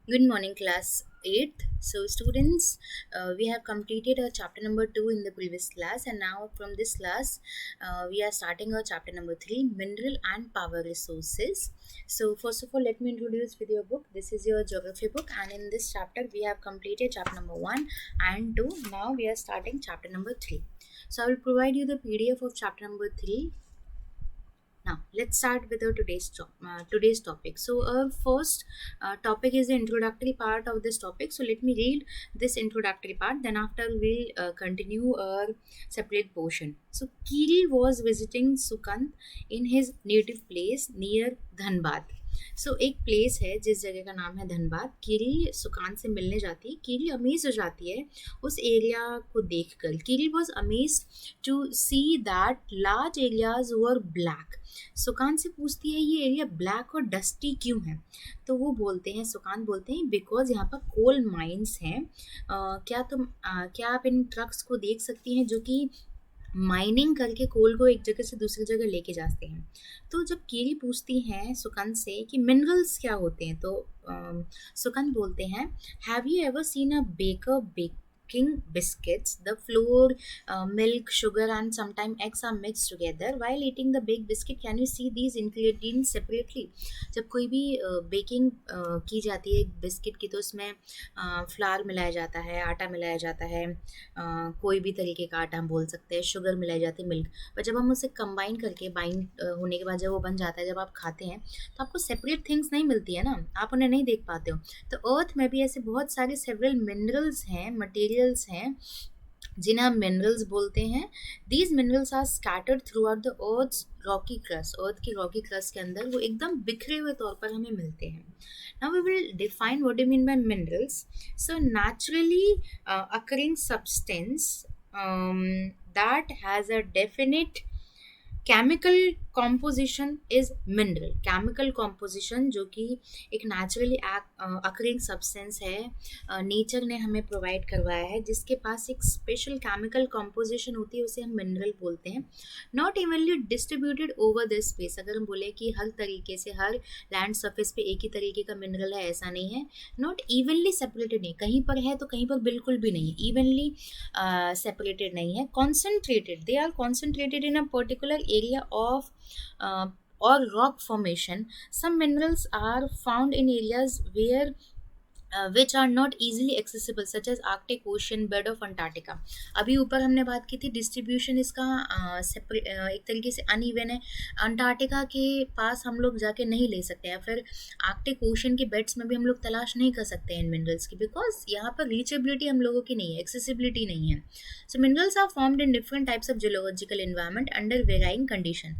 Good morning, class 8th. So, students, we have completed our chapter number 2 in the previous class, and now from this class, we are starting our chapter number 3, Mineral and Power Resources. So, first of all, let me introduce with your book. This is your geography book, and in this chapter, we have completed chapter number 1 and 2. Now, we are starting chapter number 3. So, I will provide you the PDF of chapter number 3. Now let's start with our today's topic. So our first topic is the introductory part of this topic. So let me read this introductory part. Then after we'll continue our separate portion. So Kiri was visiting Sukant in his native place near Dhanbad. सो एक place है जिस जगह का नाम है धनबाद. कीरी सुकांत से मिलने जाती है. कीरी अमेज हो जाती है उस एरिया को देखकर. Keri was amaze to see that large areas were black. Sukant से पूछती है ये एरिया ब्लैक और डस्टी क्यों है. तो वो बोलते हैं, सुकांत बोलते हैं, बिकॉज यहाँ पर कोल माइंस हैं. क्या आप इन ट्रक्स को देख सकती हैं जो कि माइनिंग करके कोल को एक जगह से दूसरी जगह लेके जाते हैं. तो जब कीरी पूछती हैं सुकंद से कि मिनरल्स क्या होते हैं, तो सुकंद बोलते हैं, have you ever seen a baker baking biscuits? The flour, milk, sugar and sometimes eggs are mixed together. While eating the baked biscuit, can you see these ingredients separately? जब कोई भी बेकिंग की जाती है बिस्किट की, तो उसमें flower मिलाया जाता है, आटा मिलाया जाता है, कोई भी तरीके का आटा हम बोल सकते हैं, शुगर मिलाई जाती है, मिल्क. पर जब हम उसे कंबाइन करके बाइंड होने के बाद जब वो बन जाता है, जब आप खाते हैं तो आपको सेपरेट थिंग्स नहीं मिलती है ना, आप उन्हें नहीं देख पाते हो. तो अर्थ में भी ऐसे बहुत सारे सेवरल मिनरल्स हैं, मटेरियल्स हैं जिन्हें हम मिनरल्स बोलते हैं. These minerals are scattered throughout the earth's rocky crust. Earth की रॉकी क्रस्ट के अंदर वो एकदम बिखरे हुए तौर पर हमें मिलते हैं. Now we will define what do you mean by minerals. So naturally occurring substance that has a definite chemical composition is mineral. Chemical composition जो कि एक नेचुरली अकरिंग सब्सटेंस है, नेचर ने हमें प्रोवाइड करवाया है, जिसके पास एक स्पेशल केमिकल कॉम्पोजिशन होती है, उसे हम मिनरल बोलते हैं. Not evenly distributed over the space. अगर हम बोले कि हर तरीके से हर लैंड सरफेस पे एक ही तरीके का मिनरल है, ऐसा नहीं है. नॉट इवनली सेपरेटेड नहीं, कहीं पर है तो कहीं पर बिल्कुल भी नहीं है. इवनली सेपरेटेड नहीं है. Concentrated, they are concentrated in a particular area of or rock formation. Some minerals are found in areas where which are not easily accessible such as Arctic Ocean, bed of Antarctica. अभी ऊपर हमने बात की थी distribution इसका एक तरीके से अनइवन है. अंटार्कटिका के पास हम लोग जाके नहीं ले सकते हैं, फिर आर्कटिक ओशन के बेड्स में भी हम लोग तलाश नहीं कर सकते हैं इन मिनरल्स की, बिकॉज यहाँ पर रीचेबिलिटी हम लोगों की नहीं है, एक्सेसिबिलिटी नहीं है. So minerals are formed in different types of geological environment under varying condition.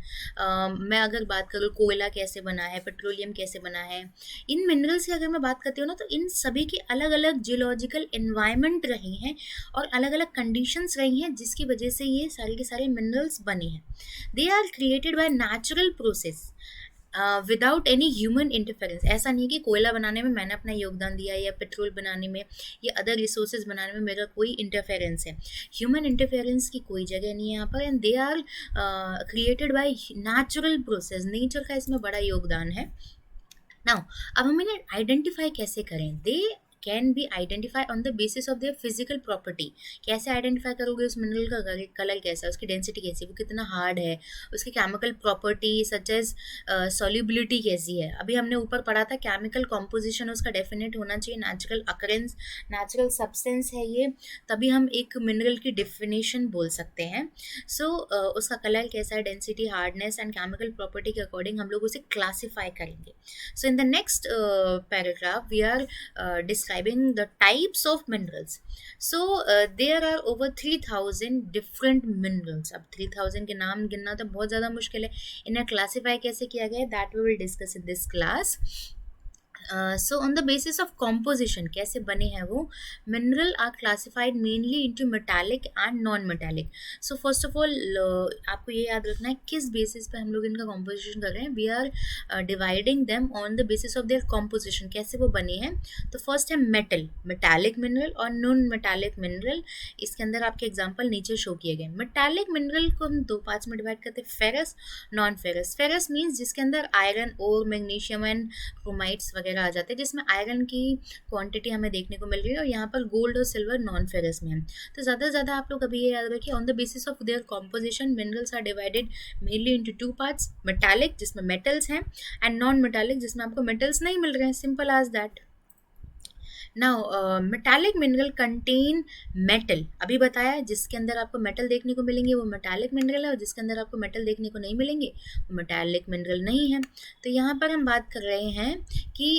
मैं अगर बात करूँ कोयला कैसे बना है, पेट्रोलियम कैसे बना है, इन मिनरल्स की अगर मैं बात करती हूँ ना, तो इन सभी की अलग अलग जियोलॉजिकल एनवायरनमेंट रही हैं और अलग अलग कंडीशंस रही हैं, जिसकी वजह से ये सारे के सारे मिनरल्स बने हैं. They are created by natural process without any human interference. ऐसा नहीं कि कोयला बनाने में मैंने अपना योगदान दिया या पेट्रोल बनाने में या अदर रिसोर्सेज बनाने में मेरा कोई इंटरफेरेंस है. ह्यूमन इंटरफेरेंस की कोई जगह नहीं है यहाँ पर. And they are created by natural process. Nature का इसमें बड़ा योगदान है. नाउ अब हम इन्हें आइडेंटिफाई कैसे करें. They can be identify on the basis of their physical property. कैसे आइडेंटिफाई करोगे उस मिनरल का कलर कैसा है, उसकी डेंसिटी कैसी है, वो कितना हार्ड है, उसकी chemical property such as solubility कैसी है. अभी हमने ऊपर पढ़ा था केमिकल कॉम्पोजिशन उसका डेफिनेट होना चाहिए, नेचुरल अकरेंस, नेचुरल सब्सटेंस है ये, तभी हम एक मिनरल की डेफिनेशन बोल सकते हैं. सो उसका कलर कैसा है, density, hardness and chemical property के अकॉर्डिंग हम लोग उसे क्लासीफाई करेंगे. So in the next paragraph we are describing the types of minerals. So there are over 3000 different minerals. अब 3000 के नाम गिनना तो बहुत ज़्यादा मुश्किल है. इन्हें क्लासीफाई कैसे किया गया है, that we will discuss in this class. So on the basis of composition कैसे बने हैं वो, mineral are classified mainly into metallic and non metallic. So first of all आपको ये याद रखना है किस बेसिस पे हम लोग इनका कॉम्पोजिशन कर रहे हैं. We are dividing them on the basis of their composition, कैसे वो बने हैं. तो फर्स्ट है मेटल, मेटालिक मिनरल और नॉन मेटालिक मिनरल. इसके अंदर आपके एग्जाम्पल नीचे शो किए गए. मेटालिक मिनरल को हम दो पार्ट्स में डिवाइड करते हैं, ferrous, non ferrous. Ferrous means जिसके अंदर आयरन और मैग्नीशियम एंड क्रोमाइट्स वगैरह वगैरह आ जाते हैं जिसमें आयरन की क्वांटिटी हमें देखने को मिल रही है, और यहाँ पर गोल्ड और सिल्वर नॉन फेरस में है। तो ज़्यादा से ज़्यादा आप लोग अभी ये याद रखिए, on the basis of their composition minerals are divided mainly into two parts, metallic जिसमें मेटल्स हैं एंड नॉन मेटालिक जिसमें आपको मेटल्स नहीं मिल रहे हैं, simple as that. Now metallic mineral contain metal, अभी बताया जिसके अंदर आपको मेटल देखने को मिलेंगे वो मेटालिक मिनरल है, और जिसके अंदर आपको मेटल देखने को नहीं मिलेंगे वो मेटालिक मिनरल नहीं है। तो यहाँ पर हम बात कर रहे हैं कि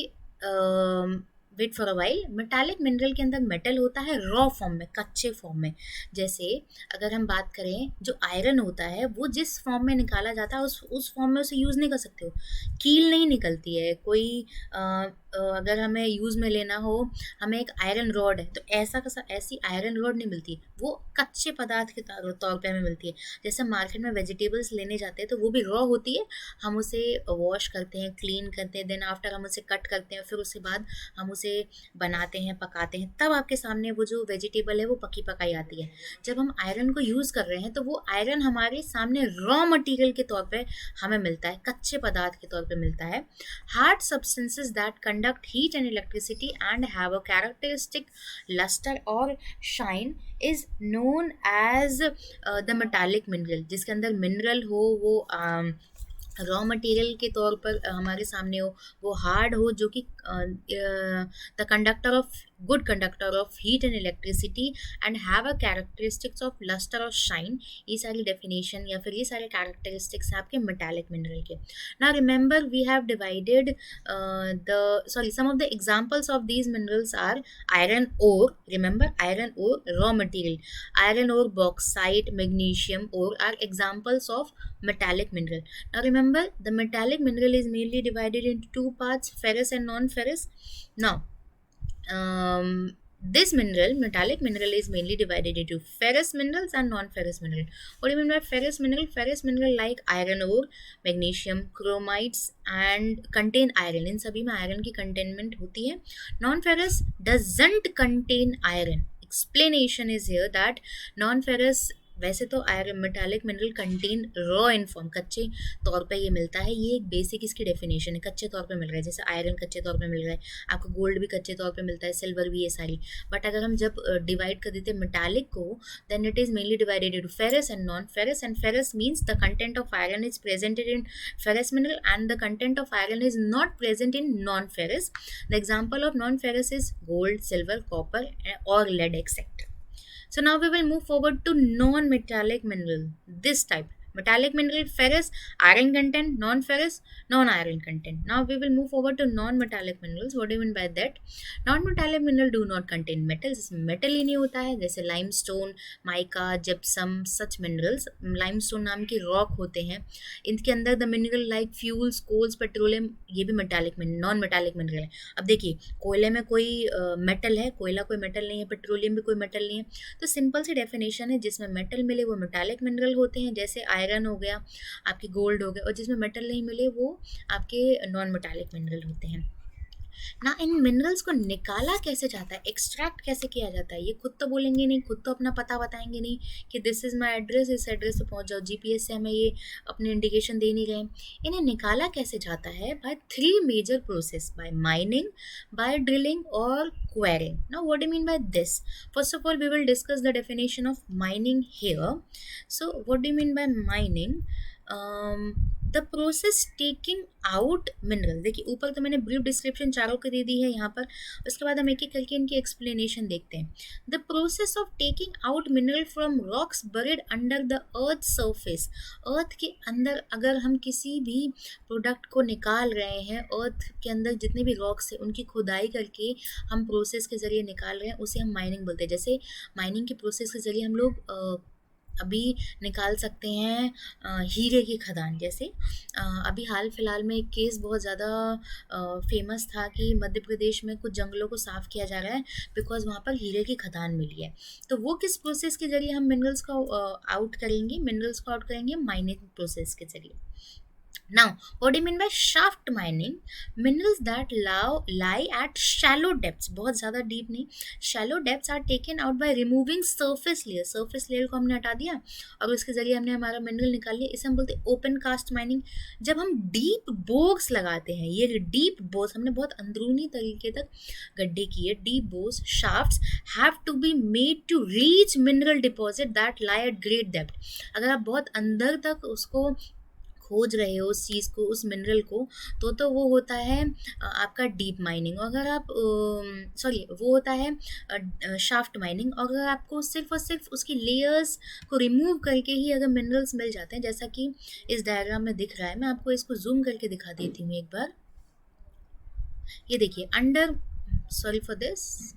wait for a while, metallic mineral के अंदर मेटल होता है रॉ फॉर्म में, कच्चे फॉर्म में। जैसे अगर हम बात करें जो आयरन होता है वो जिस फॉर्म में निकाला जाता है उस फॉर्म में उसे यूज़ नहीं कर सकते हो, कील नहीं निकलती है कोई। अगर हमें यूज़ में लेना हो, हमें एक आयरन रॉड है तो ऐसा कैसा ऐसी आयरन रॉड नहीं मिलती, वो कच्चे पदार्थ के तौर पे हमें मिलती है। जैसे मार्केट में वेजिटेबल्स लेने जाते हैं तो वो भी रॉ होती है, हम उसे वॉश करते हैं, क्लीन करते हैं, देन आफ्टर हम उसे कट करते हैं, फिर उसके बाद हम उसे बनाते हैं, पकाते हैं, तब आपके सामने वो जो वेजिटेबल है वो पकी पकाई आती है। जब हम आयरन को यूज़ कर रहे हैं तो वो आयरन हमारे सामने रॉ मटेरियल के तौर पे हमें मिलता है, कच्चे पदार्थ के तौर पे मिलता है। Hard substances that conduct heat and electricity and have a characteristic lustre और shine is known as the metallic mineral. जिसके अंदर मिनरल हो वो रॉ मटेरियल के तौर पर हमारे सामने हो, वो हार्ड हो, जो कि the conductor of good conductor of heat and electricity and have a characteristics of lustre और शाइन। ये सारी डेफिनेशन या फिर ये सारे कैरेक्टरिस्टिक्स हैं आपके मेटालिक मिनरल के। Now remember we have divided some of the examples of these minerals are iron ore, remember iron ore raw material, iron ore, bauxite, magnesium ore are examples of metallic mineral. Now remember the metallic mineral is mainly divided into two parts, ferrous and non-ferrous. Now this mineral, metallic mineral, is mainly divided into ferrous minerals and non-ferrous mineral. What do you mean by ferrous mineral? Ferrous mineral like iron ore, magnesium, chromites and contain iron. इन सभी में iron की containment होती है. Non-ferrous doesn't contain iron. Explanation is here that non-ferrous, वैसे तो iron metallic mineral contain raw in form, कच्चे तौर पे ये मिलता है, ये एक बेसिक इसकी डेफिनेशन है, कच्चे तौर पे मिल रहा है। जैसे आयरन कच्चे तौर पे मिल रहा है, आपको गोल्ड भी कच्चे तौर पे मिलता है, सिल्वर भी, ये सारी। बट अगर हम जब डिवाइड कर देते हैं मेटालिक को, then it is mainly divided into ferrous and non ferrous, and ferrous means the content of iron is presented in ferrous mineral and the content of iron is not present in non ferrous. The example of non ferrous is gold, silver, copper और lead etcetera. So now we will move forward to non-metallic mineral. This type, metallic mineral, ferrous, iron content, non-ferrous, non-iron content. Now we will move forward to non-metallic minerals. What do you mean by that? Non-metallic mineral do not contain metals. इसमें metal ही नहीं होता है, जैसे limestone, mica, gypsum, such minerals. limestone नाम की rock होते हैं, इनके अंदर the mineral like fuels, coals, petroleum, ये भी metallic non metallic mineral है. अब देखिए कोयले में कोई मेटल है, कोयला कोई मेटल नहीं है, पेट्रोलियम भी कोई मेटल नहीं है, तो सिंपल सी डेफिनेशन है, जिसमें मेटल मिले वो मेटालिक मिनरल होते हैं, जैसे आयरन हो गया, आपकी गोल्ड हो गया, और जिसमें मेटल नहीं मिले वो आपके नॉन मेटालिक मिनरल होते हैं ना। इन मिनरल्स को निकाला कैसे जाता है, एक्सट्रैक्ट कैसे किया जाता है, ये खुद तो बोलेंगे नहीं, खुद तो अपना पता बताएंगे नहीं कि दिस इज़ माई एड्रेस, इस एड्रेस पे पहुंच जाओ, जीपीएस से हमें ये अपनी इंडिकेशन दे नहीं रहे। इन्हें निकाला कैसे जाता है? By 3 major process, by mining, by drilling और quarrying. Now what do you mean by this? First of all we will discuss the definition of mining here. So what do you mean by mining? The process taking out mineral. देखिए ऊपर तो मैंने brief description चारों की दे दी है यहाँ पर, उसके बाद हम एक एक करके इनकी एक्सप्लेनेशन देखते हैं. The process of taking out mineral from rocks buried under the earth surface. Earth के अंदर अगर हम किसी भी प्रोडक्ट को निकाल रहे हैं, अर्थ के अंदर जितने भी रॉक्स हैं उनकी खुदाई करके हम प्रोसेस के ज़रिए निकाल रहे हैं, उसे हम माइनिंग बोलते हैं. जैसे माइनिंग के प्रोसेस के ज़रिए हम लोग अभी निकाल सकते हैं हीरे की खदान. जैसे अभी हाल फिलहाल में एक केस बहुत ज़्यादा फेमस था कि मध्य प्रदेश में कुछ जंगलों को साफ़ किया जा रहा है बिकॉज वहाँ पर हीरे की खदान मिली है. तो वो किस प्रोसेस के ज़रिए हम मिनरल्स को आउट करेंगे? मिनरल्स को आउट करेंगे माइनिंग प्रोसेस के ज़रिए. Now, what do you mean by shaft mining? Minerals that lie at shallow depths, बहुत ज़्यादा deep नहीं, shallow depths are taken out by removing surface layer. Surface layer को हमने हटा दिया और उसके ज़रिए हमने हमारा मिनरल निकाल लिया. इसे हम बोलते हैं ओपन कास्ट माइनिंग. जब हम डीप बोर्स लगाते हैं, ये डीप बोर्स हमने बहुत अंदरूनी तरीके तक गड्ढे किए. Deep bores shafts have to be made to reach mineral deposit that lie at great depth. अगर आप बहुत अंदर तक उसको खोज रहे हो उस चीज़ को, उस मिनरल को, तो वो होता है आपका डीप माइनिंग. अगर आप सॉरी, वो होता है शाफ्ट माइनिंग. अगर आपको सिर्फ और सिर्फ उसकी लेयर्स को रिमूव करके ही अगर मिनरल्स मिल जाते हैं, जैसा कि इस डायग्राम में दिख रहा है, मैं आपको इसको जूम करके दिखा देती हूँ एक बार. ये देखिए, under sorry for this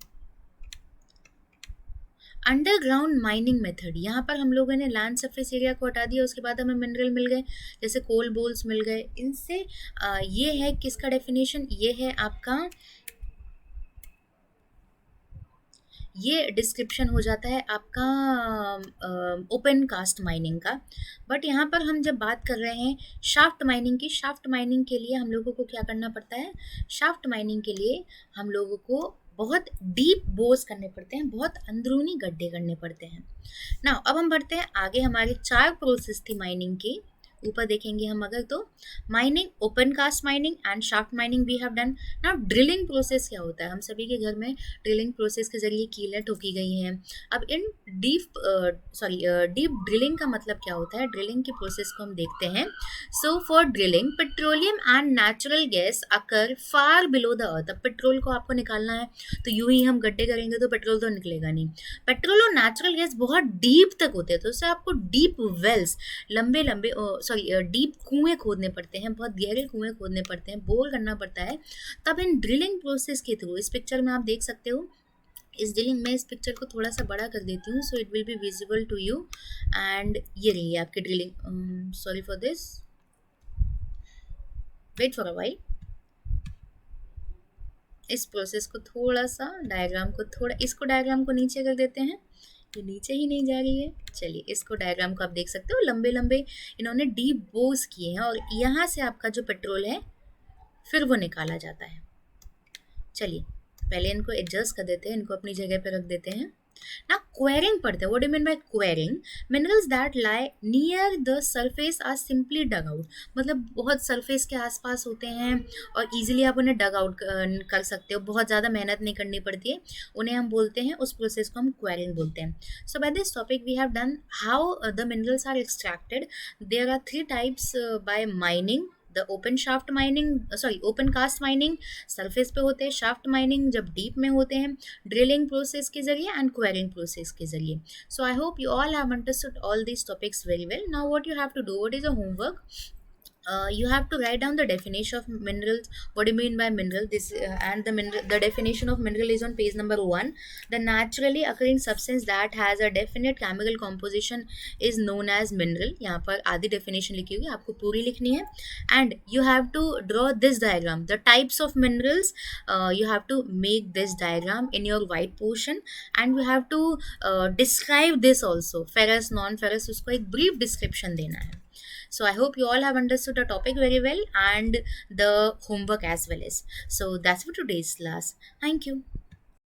underground mining method. यहाँ पर हम लोगों ने लैंड सरफेस एरिया को हटा दिया, उसके बाद हमें मिनरल मिल गए, जैसे कोल बोल्स मिल गए. इनसे ये है किसका डेफिनेशन, ये है आपका, ये डिस्क्रिप्शन हो जाता है आपका ओपन कास्ट माइनिंग का. बट यहाँ पर हम जब बात कर रहे हैं शाफ्ट माइनिंग की, शाफ्ट माइनिंग के लिए हम लोगों को क्या करना पड़ता है, शाफ्ट माइनिंग के लिए हम लोगों को बहुत डीप बोर्स करने पड़ते हैं, बहुत अंदरूनी गड्ढे करने पड़ते हैं. ना अब हम बढ़ते हैं आगे. हमारी 4 प्रोसेस थी माइनिंग की, ऊपर देखेंगे हम अगर तो. Mining, open cast mining and shaft mining we have done. Now drilling process क्या होता है, हम सभी के घर में ड्रिलिंग प्रोसेस के जरिए कीलें ठोकी गई हैं. अब इन डीप ड्रिलिंग का मतलब क्या होता है, ड्रिलिंग की प्रोसेस को हम देखते हैं. So for drilling petroleum and natural gas occur far below the earth. अब पेट्रोल को आपको निकालना है तो यूं ही हम गड्ढे करेंगे तो पेट्रोल तो निकलेगा नहीं. पेट्रोल और नेचुरल गैस बहुत डीप तक होते हैं, तो उससे आपको डीप वेल्स, लंबे लंबे डीप कुएं खोदने पड़ते हैं, बहुत गहरे कुएं खोदने पड़ते हैं, बोर करना पड़ता है. तब इन ड्रिलिंग प्रोसेस के थ्रू, इस पिक्चर में आप देख सकते हो, इस ड्रिलिंग में, इस पिक्चर को थोड़ा सा बड़ा कर देती हूँ so it will be visible to you. And ये रही है आपकी drilling. Sorry for this, wait for a while. इस प्रोसेस को थोड़ा सा, डायग्राम को थोड़ा, इसको डायग्राम को नीचे कर देते हैं, ये नीचे ही नहीं जा रही है. चलिए, इसको डायग्राम को आप देख सकते हो, लंबे लंबे इन्होंने डीप बोर्स किए हैं और यहाँ से आपका जो पेट्रोल है फिर वो निकाला जाता है. चलिए, पहले इनको एडजस्ट कर देते हैं, इनको अपनी जगह पे रख देते हैं. ना क्वेरिंग पढ़ते हैं. What do you mean by quarrying? Minerals that lie near the surface are simply dug out. मतलब बहुत सरफेस के आसपास होते हैं और इजीली आप उन्हें डग आउट कर सकते हो, बहुत ज़्यादा मेहनत नहीं करनी पड़ती है. उन्हें हम बोलते हैं, उस प्रोसेस को हम क्वेरिंग बोलते हैं. So by this topic we have done how the minerals are extracted. There are 3 types by mining. The open shaft mining, sorry open cast mining surface पे होते हैं, शाफ्ट माइनिंग जब डीप में होते हैं, ड्रिलिंग प्रोसेस के जरिए and quarrying process के जरिए. So I hope you all have understood all these topics very well. Now what you have to do, what is the homework? You have to write down the definition of minerals. What do you mean by mineral? This and the mineral, the definition of mineral is on page number 1. The naturally occurring substance that has a definite chemical composition is known as mineral. यहाँ पर आधी definition लिखी हुई है, आपको पूरी लिखनी है. And you have to draw this diagram, the types of minerals. You have to make this diagram in your white portion, and you have to describe this also, ferrous, non-ferrous, उसको एक brief description देना है. So I hope you all have understood the topic very well and the homework as well as. So that's for today's class. Thank you.